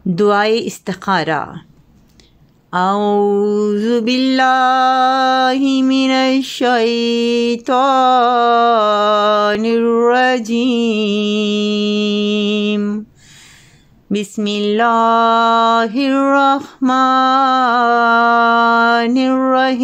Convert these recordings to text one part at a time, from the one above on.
دعائے استخارہ۔ اعوذ باللہ من الشیطان الرجیم، بسم اللہ الرحمن الرحیم۔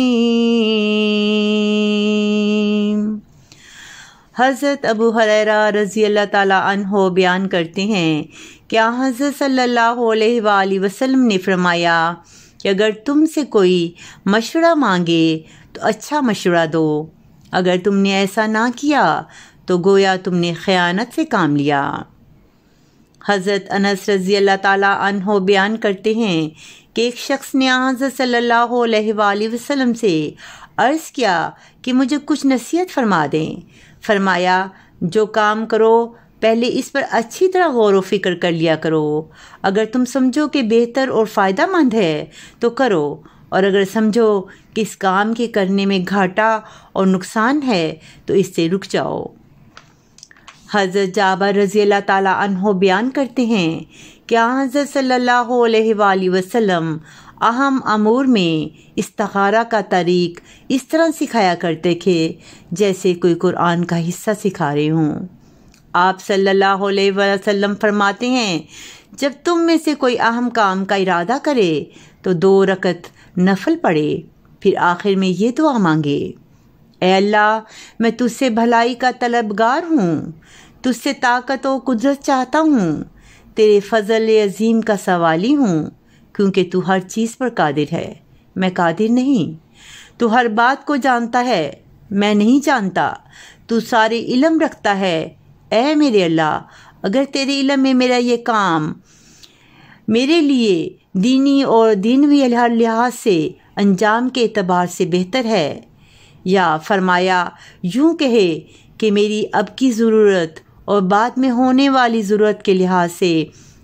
حضرت ابو ہریرہ رضی اللہ تعالیٰ عنہ بیان کرتے ہیں کہ حضرت صلی اللہ علیہ وآلہ وسلم نے فرمایا کہ اگر تم سے کوئی مشورہ مانگے تو اچھا مشورہ دو، اگر تم نے ایسا نہ کیا تو گویا تم نے خیانت سے کام لیا۔ حضرت انس رضی اللہ تعالیٰ عنہ بیان کرتے ہیں کہ ایک شخص نے حضرت صلی اللہ علیہ وآلہ وسلم سے عرض کیا کہ مجھے کچھ نصیحت فرما دیں۔ فرمایا، جو کام کرو پہلے اس پر اچھی طرح غور و فکر کر لیا کرو، اگر تم سمجھو کہ بہتر اور فائدہ مند ہے تو کرو، اور اگر سمجھو کہ اس کام کے کرنے میں گھاٹا اور نقصان ہے تو اس سے رک جاؤ۔ حضرت جابر رضی اللہ تعالیٰ عنہ بیان کرتے ہیں کہ حضرت صلی اللہ علیہ وآلہ وسلم اہم امور میں استخارہ کا طریق اس طرح سکھایا کرتے تھے جیسے کوئی قرآن کا حصہ سکھا رہے ہوں۔ آپ صلی اللہ علیہ وسلم فرماتے ہیں، جب تم میں سے کوئی اہم کام کا ارادہ کرے تو 2 رکعت نفل پڑھے، پھر آخر میں یہ دعا مانگے، اے اللہ، میں تجھ سے بھلائی کا طلبگار ہوں، تجھ سے طاقت و قدرت چاہتا ہوں، تیرے فضل عظیم کا سوالی ہوں، کیونکہ تو ہر چیز پر قادر ہے، میں قادر نہیں، تو ہر بات کو جانتا ہے، میں نہیں جانتا، تو سارے علم رکھتا ہے، اے میرے اللہ، اگر تیرے علم میں میرا یہ کام میرے لیے دینی اور دینوی لحاظ سے انجام کے اعتبار سے بہتر ہے، یا فرمایا یوں کہے کہ میری اب کی ضرورت اور بعد میں ہونے والی ضرورت کے لحاظ سے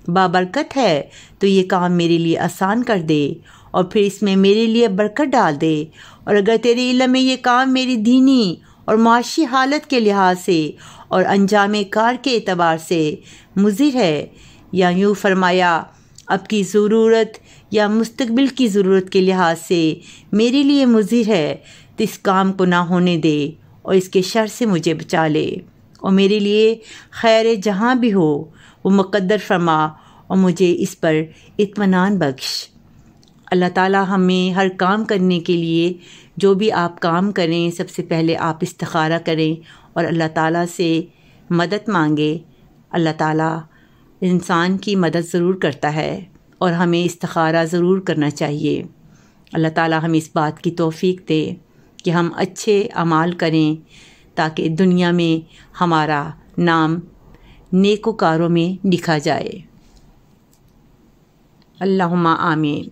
بابرکت ہے تو یہ کام میرے لیے آسان کر دے اور پھر اس میں میرے لیے برکت ڈال دے، اور اگر تیرے علم میں یہ کام میری دینی اور معاشی حالت کے لحاظ سے اور انجام کار کے اعتبار سے مضر ہے، یا یوں فرمایا اب کی ضرورت یا مستقبل کی ضرورت کے لحاظ سے میرے لیے مضر ہے، تو اس کام کو نہ ہونے دے اور اس کے شر سے مجھے بچا لے، اور میرے لیے خیر جہاں بھی ہو وہ مقدر فرما اور مجھے اس پر اطمینان بخش۔ اللہ تعالیٰ ہمیں ہر کام کرنے کے لیے جو بھی آپ کام کریں سب سے پہلے آپ استخارہ کریں اور اللہ تعالیٰ سے مدد مانگے۔ اللہ تعالیٰ انسان کی مدد ضرور کرتا ہے اور ہمیں استخارہ ضرور کرنا چاہیے۔ اللہ تعالیٰ ہمیں اس بات کی توفیق دے کہ ہم اچھے اعمال کریں تاکہ دنیا میں ہمارا نام نیکوکاروں میں لکھا جائے۔ اللہم آمین۔